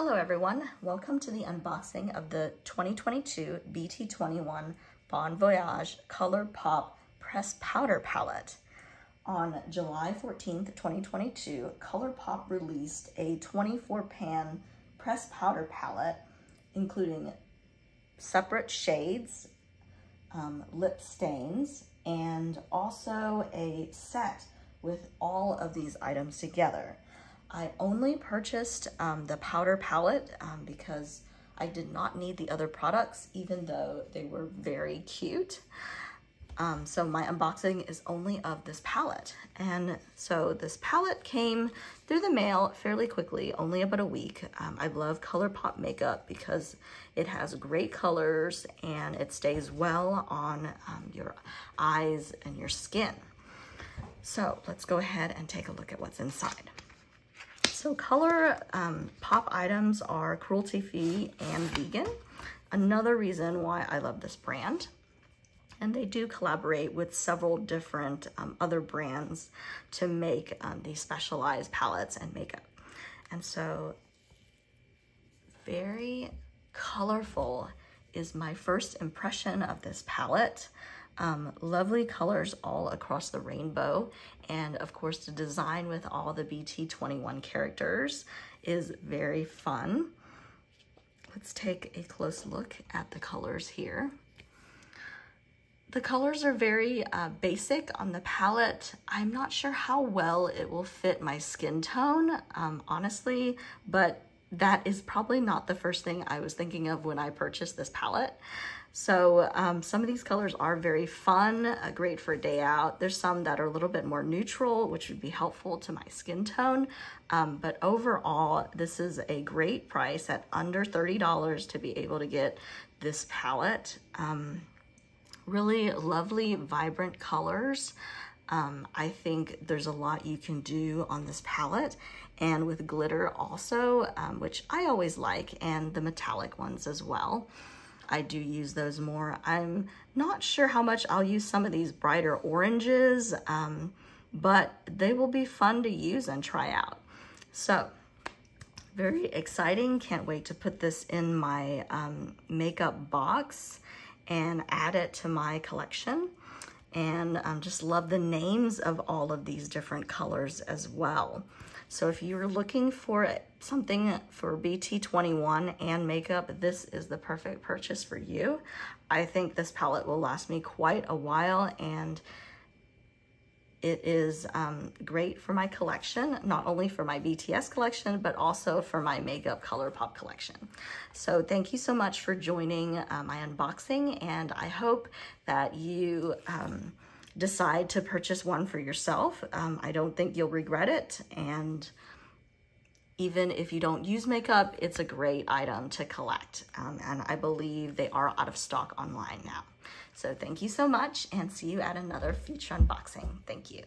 Hello everyone, welcome to the unboxing of the 2022 BT21 Voyage ColourPop Pressed Powder Palette. On July 14th, 2022, ColourPop released a 24-pan pressed powder palette, including separate shades, lip stains, and also a set with all of these items together. I only purchased the powder palette because I did not need the other products, even though they were very cute. So my unboxing is only of this palette. And so this palette came through the mail fairly quickly, only about a week. I love ColourPop makeup because it has great colors and it stays well on your eyes and your skin. So let's go ahead and take a look at what's inside. So ColourPop items are cruelty-free and vegan. Another reason why I love this brand. And they do collaborate with several different other brands to make these specialized palettes and makeup. And so very colorful is my first impression of this palette. Lovely colors all across the rainbow. And of course, the design with all the BT21 characters is very fun. Let's take a close look at the colors here. The colors are very basic on the palette. I'm not sure how well it will fit my skin tone, honestly, but that is probably not the first thing I was thinking of when I purchased this palette. So some of these colors are very fun, great for a day out. There's some that are a little bit more neutral, which would be helpful to my skin tone. But overall, this is a great price at under $30 to be able to get this palette. Really lovely, vibrant colors. I think there's a lot you can do on this palette, and with glitter also, which I always like, and the metallic ones as well. I do use those more. I'm not sure how much I'll use some of these brighter oranges, but they will be fun to use and try out. So very exciting. Can't wait to put this in my makeup box and add it to my collection. And just love the names of all of these different colors as well. So if you're looking for something for BT21 and makeup, this is the perfect purchase for you. I think this palette will last me quite a while, and it is great for my collection, not only for my BTS collection, but also for my makeup ColourPop collection. So thank you so much for joining my unboxing, and I hope that you decide to purchase one for yourself. I don't think you'll regret it, and even if you don't use makeup, it's a great item to collect, and I believe they are out of stock online now. So thank you so much, and see you at another future unboxing. Thank you.